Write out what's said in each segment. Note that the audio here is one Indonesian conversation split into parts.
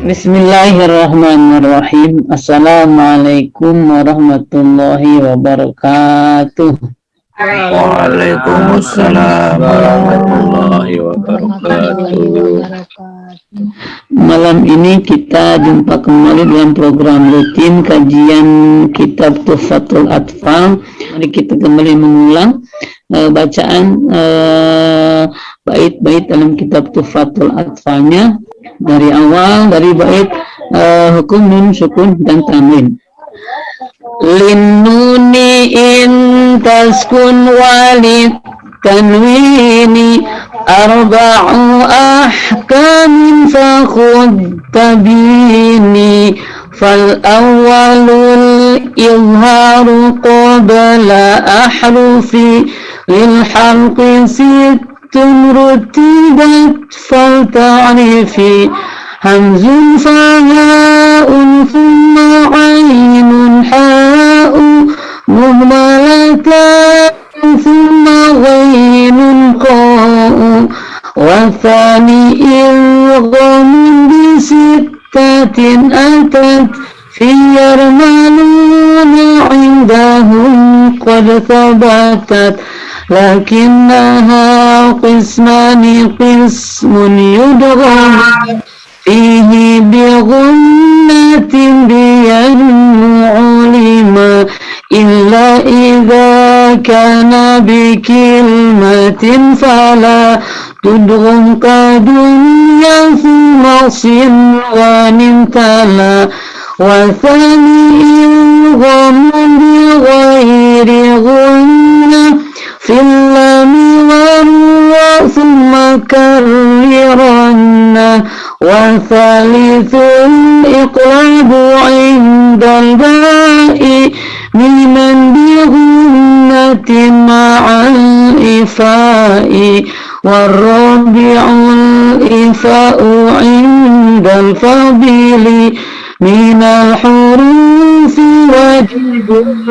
Bismillahirrahmanirrahim. Assalamualaikum warahmatullahi wabarakatuh. Waalaikumsalam warahmatullahi wabarakatuh. Malam ini kita jumpa kembali dalam program rutin kajian kitab Tuhfatul Atfal. Mari kita kembali mengulang bacaan bait-bait dalam kitab Tuhfatul Atfalnya dari awal, dari bait hukum nun sukun dan tanwin. Linnuni in taskun walid tanwini arba'u ahkamin fakhud tabini fal awwalul izharu qabla ahrufi lil halqi sittun rutibat fal ta'rifi hamzun fa'a'un thumma 'ainun ha'u muhmalatan thumma ghainun qa'u wa thani ilghamun bisittatin atat fi yarmaluna 'indahum qad thabatat lakinnaha qismani qismun yudgham fihi bighunnatin biyan'ulima illa idha kana bikilmatin fala tudghum kadunya thumma sinwanin tala wa thani ilghamun bighairi ghunna fil lami wa thumma karriranna wa thalithul iqlabu 'indal ba'i miman bihunnatin ma'al ifa'i warrabi'ul ifa'u 'indal fadili minal hurufi wajibul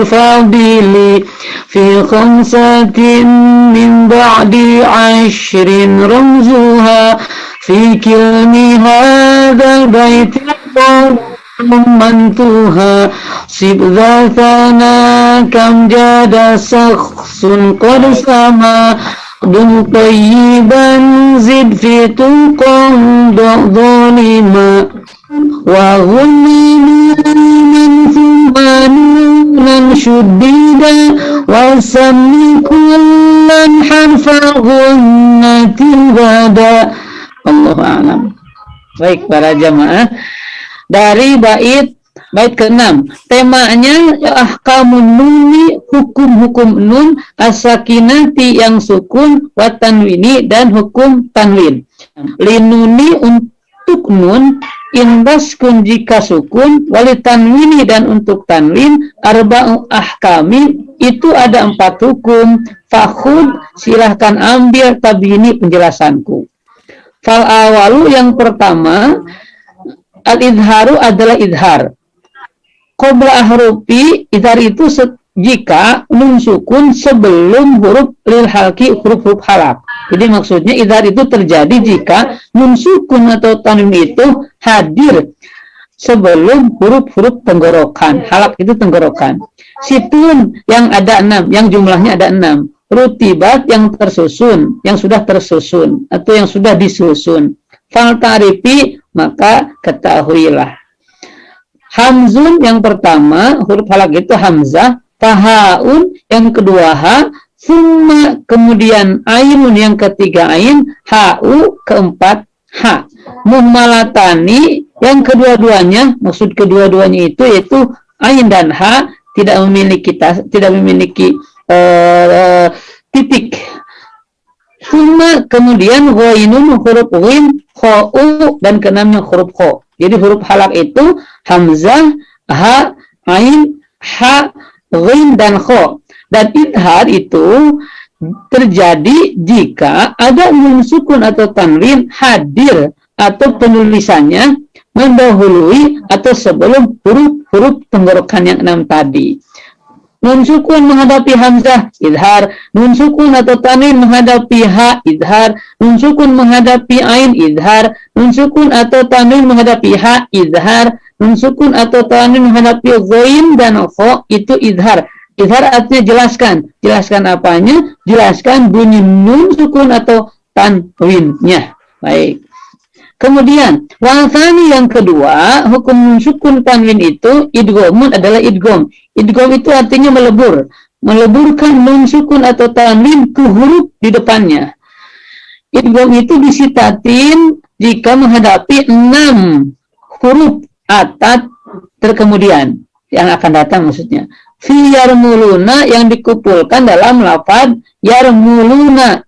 fadili fi khamsatin min ba'di 'ashrin ramzuha fi kilmi hadzal baiti mantuha sibdhatana kam jada sakhsun qad sama dum tayyiban zid fi tuqam dhalima wa ghunni min thumma nunan shuddida wa sammi kullan harfa ghunnatin bada. Allahu a'lam. Baik para jamaah, dari bait ke-6, temanya ahkamun nuni, hukum-hukum nun, as-sakinati yang sukun, wa tanwini dan hukum tanwin. Linuni untuk nun, inbaskun jika sukun, wali tanwini dan untuk tanwin, arba'u ahkami, itu ada 4 hukum. Fakhud, silahkan ambil tabini penjelasanku. Fal awalu yang pertama, al-idharu adalah idhar. Qabla ahrufi, idhar itu jika nun sukun sebelum huruf lil halki, huruf-huruf halak. Jadi maksudnya idhar itu terjadi jika nun sukun atau tanwin itu hadir sebelum huruf-huruf tenggorokan. Halak itu tenggorokan. Situn yang ada 6, yang jumlahnya ada 6. Rutibat yang tersusun, yang sudah tersusun atau yang sudah disusun. Fal ta'rifi, maka ketahuilah. Hamzun yang pertama, huruf halak itu hamzah. Tahaun yang kedua ha. Summa kemudian ainun yang ketiga ain. Ha'u keempat ha. Muhmalatani yang kedua-duanya, maksud kedua-duanya itu yaitu ain dan ha tidak memiliki titik. Summa kemudian ghainun huruf ghin, kha'u dan keenamnya huruf kha. Jadi huruf halak itu hamzah, ha, ain, ha, ghin dan kha. Dan idhar itu terjadi jika ada nun sukun atau tanwin hadir atau penulisannya mendahului atau sebelum huruf-huruf tenggorokan yang 6 tadi. nun sukun menghadapi hamzah idhar, nun sukun atau tanwin menghadapi ha idhar, nun sukun menghadapi ain idhar, nun sukun atau tanwin menghadapi ha idhar, nun sukun atau tanwin menghadapi ghain dan kha itu idhar. Idhar artinya jelaskan apanya? Jelaskan bunyi nun sukun atau tanwinnya. Baik. Kemudian, wasani yang kedua, hukum nun sukun tanwin itu idghamun adalah idgham. Idgham itu artinya melebur, meleburkan nun sukun atau tanwin ke huruf di depannya. Idgham itu disitatin jika menghadapi 6 huruf atat terkemudian yang akan datang maksudnya. Fi yarmuluna yang dikumpulkan dalam lafaz yarmuluna.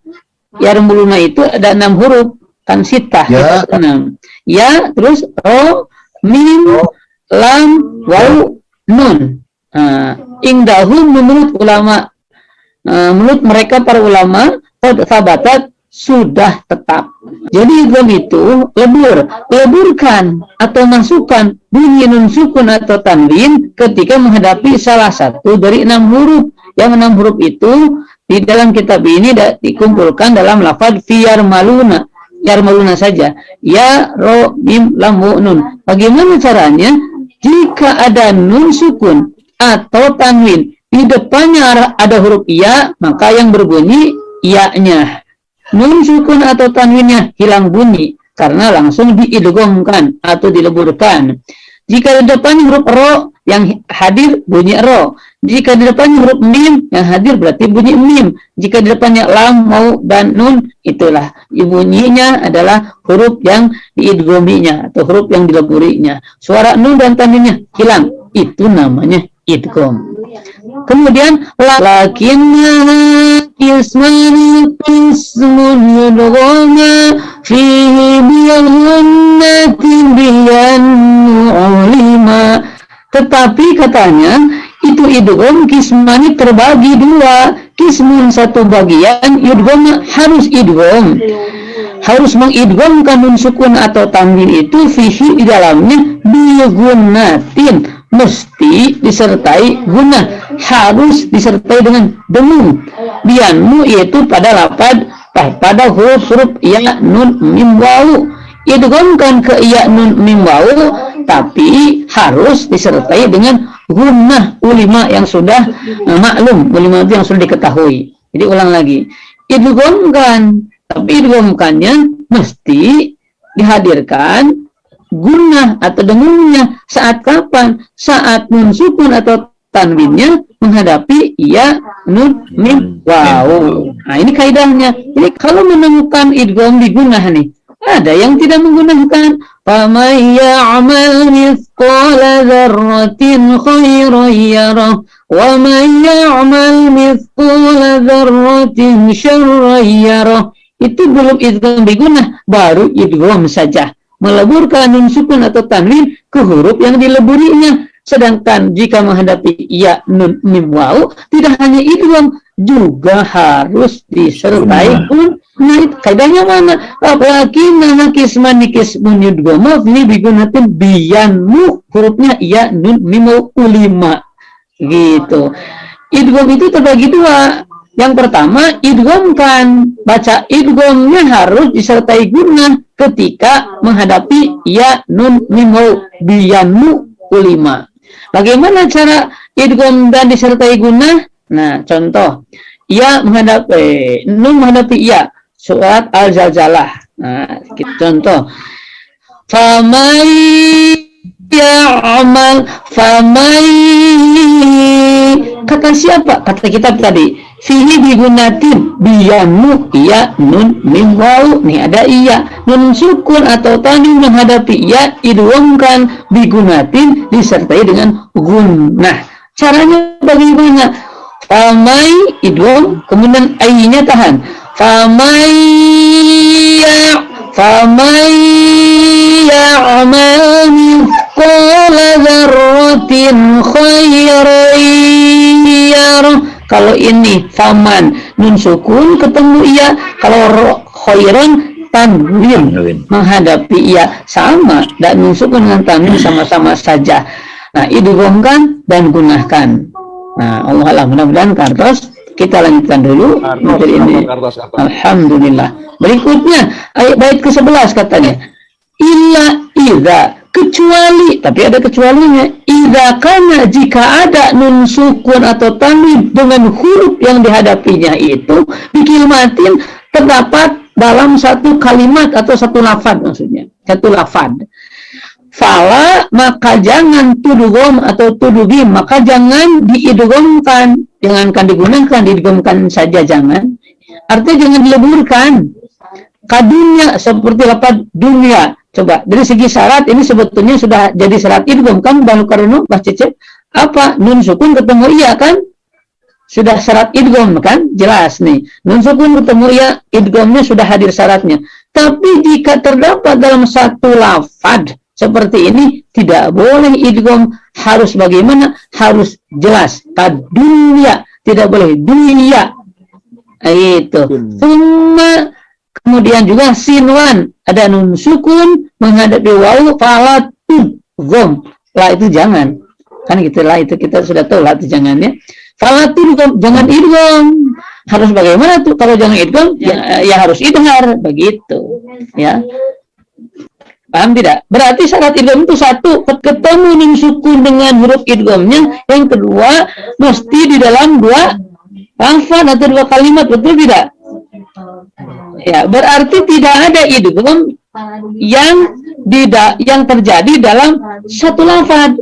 Yarmuluna itu ada 6 huruf, kan sitah ya. 6. Ya, terus ro, mim, lam, waw, nun. Indahum menurut ulama, menurut mereka para ulama, qad thabatat sudah tetap. Jadi idgham itu leburkan atau masukkan bunyi nun sukun atau tanwin ketika menghadapi salah satu dari 6 huruf. Yang 6 huruf itu di dalam kitab ini dikumpulkan dalam lafaz fi yarmaluna. Yarmaluna saja. Ya, ro, mim, lam, wa, nun. Bagaimana caranya? Jika ada nun sukun atau tanwin di depannya ada huruf ya, maka yang berbunyi ya-nya. Nun sukun atau tanwinnya hilang bunyi karena langsung diidghamkan atau dileburkan. Jika di depannya huruf ro yang hadir bunyi ro. Jika di depannya huruf mim yang hadir berarti bunyi mim. Jika di depannya lam, mau, dan nun itulah bunyinya adalah huruf yang diidghaminya atau huruf yang dileburinya. Suara nun dan tanwinnya hilang. Itu namanya idgham. Kemudian lakinna ismun yudghama fihi bi'annatin bi'an ulima. Tetapi katanya itu idgham kismani terbagi 2. Kismun satu bagian yudghama harus idgham. Harus mengidghamkan nun sukun atau tanwin itu fihi di dalamnya bi'gunnatin. Mesti disertai guna, harus disertai dengan dengung. Bianmu yaitu pada lafaz pada huruf-huruf ya, nun, mim, waw. Idghamkan ke ya, nun, mim, waw, tapi harus disertai dengan guna ulima yang sudah maklum, ulima itu yang sudah diketahui. Jadi ulang lagi, idghamkan, tapi idghamkannya mesti dihadirkan guna atau dengungnya saat kapan? Saat nun sukun atau tanwinnya menghadapi ya, nun, mim, waw. Nah, ini kaidahnya. Jadi kalau menemukan idgham di gunah nih, ada yang tidak menggunakan faman ya'mal mithqala dzarratin khairan yarah wa man ya'mal mithqala dzarratin syarran yarah. Itu belum idgham di gunah, baru idgham saja. Meleburkan nun sukun atau tanwin ke huruf yang dileburinya. Sedangkan jika menghadapi ya, nun, mim, waw, tidak hanya idgham, juga harus disertai gun. Nah, itu kaidahnya mana? Apalagi nah kismani kismun yudghama fi bigunatin biyanmu, hurufnya ya, nun, mim, waw, ulima. Gitu. Idgham itu terbagi 2. Yang pertama, idghamkan. Baca idghamnya harus disertai guna ketika menghadapi ya, nun, mim, waw, biyanmu, ulima. Bagaimana cara idgham dan disertai guna? Nah, contoh. Ya menghadapi, nun menghadapi ya. Surat Al-Zalzalah. Nah, contoh. Famay ya'mal famay. Kata siapa? Kata kitab tadi. Fihi bigunatin biyamu ya, nun, mim, waw. Nih ada iya. Nun sukun atau tanwin menghadapi ya idghamkan bigunatin disertai dengan gunnah. Caranya bagaimana? Famay idgham, kemudian ainya tahan. Famay ya'mal mithqala dzarratin khairan yarah. Kalau ini faman nun sukun ketemu iya, kalau khairan tanwin menghadapi iya sama, dan nun sukun dengan tanwin sama-sama saja. Nah, idghamkan dan gunakan. Nah, Allah alam, mudah-mudahan kartos. Kita lanjutkan dulu. Kartos. Alhamdulillah. Berikutnya ayat bait ke-11 katanya. Illa idza, kecuali, tapi ada kecualinya. Idza kana, jika ada nun sukun atau tanwin dengan huruf yang dihadapinya itu bikilmatin, terdapat dalam satu kalimat atau satu lafaz, maksudnya satu lafaz. Fala, maka jangan tudugom atau tudugim, maka jangan diidgomkan, jangankan digunakan, diidgomkan saja jangan. Artinya jangan dileburkan. Kadunya, seperti lafaz dunia. Coba dari segi syarat ini sebetulnya sudah jadi syarat idgham kan, baru karena Mbah Cecep apa nun sukun ketemu iya kan? Sudah syarat idgham kan? Jelas nih. Nun sukun ketemu iya, idghamnya sudah hadir syaratnya. Tapi jika terdapat dalam satu lafaz seperti ini, tidak boleh idgham, harus bagaimana? Harus jelas. Dunia, tidak boleh dunia. Itu. Summa, kemudian juga sinwan, ada nun sukun menghadapi wawu, fala tudgham. Lah itu jangan. Kan gitu lah, itu kita sudah tahu lah itu jangannya. Fala tudgham, jangan idgham. Harus bagaimana tuh? Kalau jangan idgham, ya harus idhar, begitu. Ya. Paham tidak? Berarti syarat idgham itu satu, ketemu nun sukun dengan huruf idghamnya. Yang kedua, mesti di dalam dua lafaz atau dua kalimat, betul tidak? Ya, berarti tidak ada idgham yang terjadi dalam satu lafaz.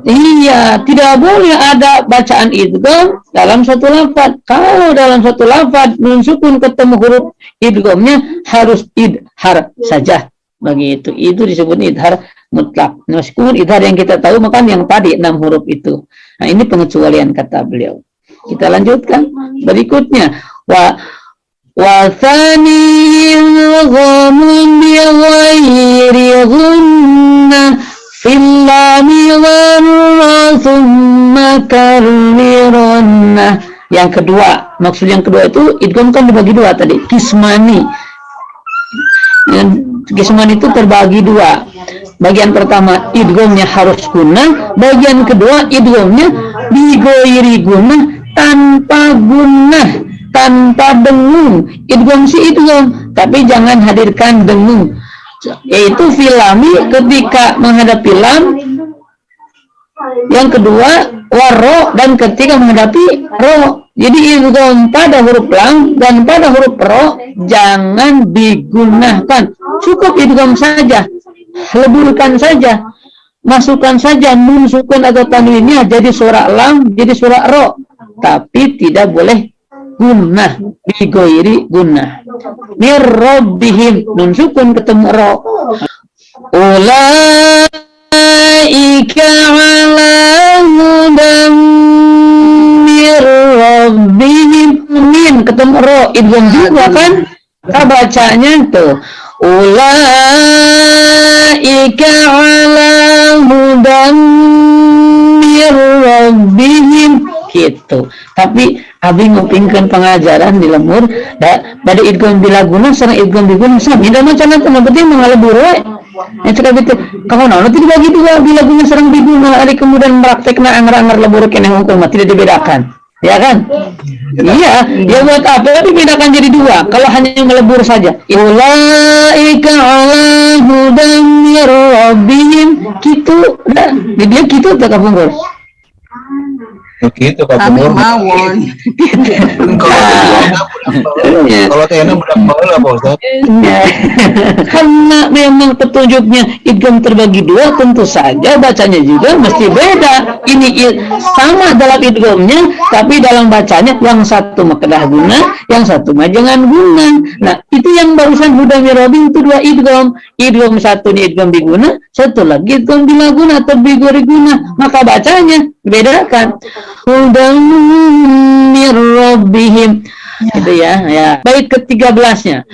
Iya, tidak boleh ada bacaan idgham dalam satu lafaz. Kalau dalam satu lafaz nun sukun ketemu huruf idghamnya, harus idhar saja. Begitu, itu disebut idhar mutlak. Meskipun idhar yang kita tahu makan yang tadi 6 huruf itu. Nah, ini pengecualian kata beliau. Kita lanjutkan berikutnya. Wa tsaniyil ghamun bi ghairi ghunna fil lami wa thumma karrirunna. Yang kedua, maksud yang kedua itu idgham kan dibagi dua tadi, kismani. Kisman itu terbagi dua. Bagian pertama idghamnya harus guna, bagian kedua idghamnya bigoiri guna, tanpa guna, tanpa dengung. Idgham si idgham, tapi jangan hadirkan dengung. Yaitu filami ketika menghadapi lam. Yang kedua waro, dan ketika menghadapi ro. Jadi idgham pada huruf lam dan pada huruf ro jangan digunakan. Cukup idgham saja, leburkan saja, masukkan saja nun sukun atau tanwinnya jadi suara lam, jadi suara ro, tapi tidak boleh gunnah, bigoiri gunnah. Mir rabbihim, nun sukun ketemu ro. Ulaika ala hudam mir rabbihim, min ketemu ro, idgham juga kan? Kita bacanya tuh ulaika ala hudam mir rabbihim gitu. Tapi abi ngupingkeun pengajaran di lemur pada idgham bilaguna sareng idgham biguna sami da macam teh penting mengalebur we. Yang cekap itu kamu naon teh dibagi dua bilaguna sareng biguna, ari kemudian praktekna anger-anger lebur keneh hukum tidak dibedakan. Ya kan? Iya, ya buat apa dibedakan jadi dua kalau hanya melebur saja. Ulaika ala hudam mir rabbihim gitu. Nah, dia gitu tuh kabungkur. Begitu Pak Gubernur. Kalau TNM udah baula Pak Ustaz. Karena memang petunjuknya idgham terbagi dua, tentu saja bacanya juga mesti beda. Ini sama dalam idghamnya, tapi dalam bacanya yang satu makedah guna, yang satu mah jangan guna. Nah, itu yang barusan hudam mirobin itu dua idgham. Idgham satu ini idgham biguna, satu lagi idgham bilaguna atau bigori guna. Maka bacanya bedakan. Hudam mir rabbihim. Gitu ya. Bait ke-13-nya.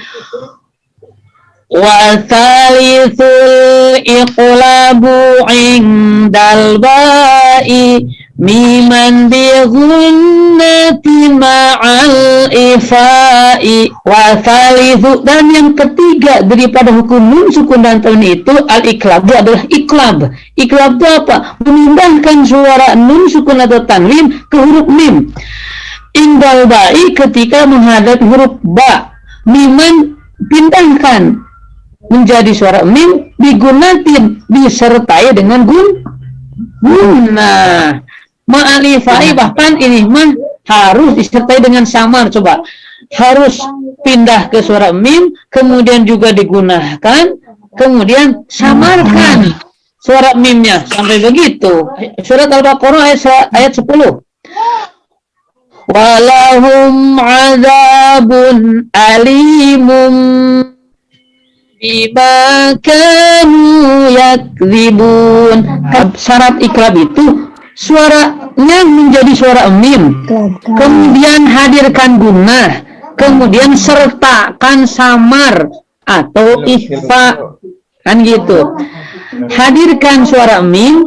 Wa thalithul iqlabu indal ba'i miman bighunnati ma'al ifai wa thalithu, dan yang ketiga daripada hukum nun sukun dan tanwin itu al-iklab, itu adalah iklab. Iklab itu apa? Memindahkan suara nun sukun atau tanwin ke huruf mim. Indal ba'i, ketika menghadapi huruf ba. Miman pindahkan menjadi suara mim, digunakan disertai dengan gunnah. Ma'alifai, bahkan ini mah harus disertai dengan samar. Coba, harus pindah ke suara mim, kemudian juga digunakan, kemudian samarkan suara mimnya sampai begitu. Surat Al-Baqarah ayat 10. Walahum azabun alimum bima kanu yakdzibun. Syarat iklab itu suaranya menjadi suara mim, kemudian hadirkan gunnah, kemudian sertakan samar atau ikhfa, kan gitu. Hadirkan suara mim,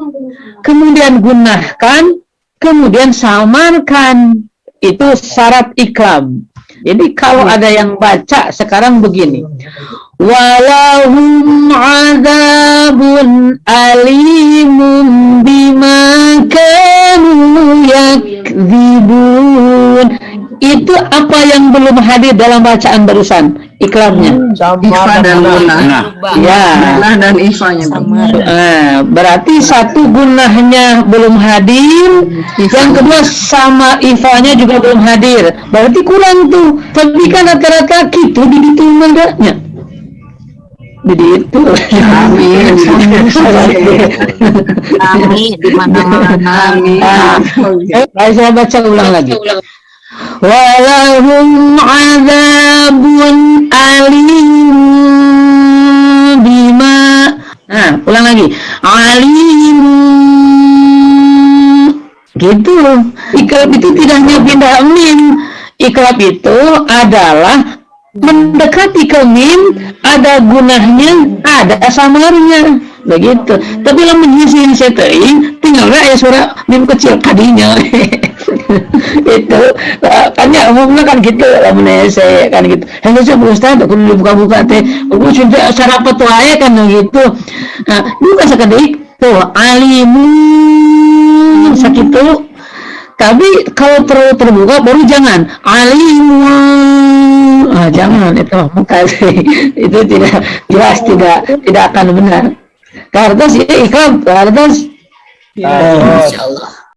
kemudian gunnahkan, kemudian samarkan. Itu syarat iklab. Jadi kalau ada yang baca sekarang begini, walahum azabun alimun bima kanu yakdzibun. Itu apa yang belum hadir dalam bacaan barusan? Iklabnya. Ifa dan gunnah. Ya. Gunnah dan ifanya. Berarti satu gunnahnya belum hadir, yang kedua sama ifanya juga belum hadir. Berarti kurang tuh. Tapi kan rata-rata gitu itu mandaknya. Jadi itu. Amin. Amin di mana-mana. Amin. Saya baca ulang lagi. Walahum azabun alim bima. Ulang lagi. Alim. Gitu. Iklab itu tidak hanya pindah mim. Iklab itu adalah mendekati ke mim, ada gunahnya, ada samarnya, begitu. Tapi lamun hiji seteuing tinggal aya suara mim kecil kadinya. Itu kan ya umumnya kan gitu, lamun saya kan gitu. Harusnya Ustaz kudu dibuka-buka teh. Sudah sarapat wae kan gitu. Nah, bukan sakedik tuh alimun sakitu. Tapi kalau terlalu terbuka baru jangan alimun. Jangan itu makasih. Itu tidak jelas, tidak akan benar. Karena ikhlas, karena Insyaallah.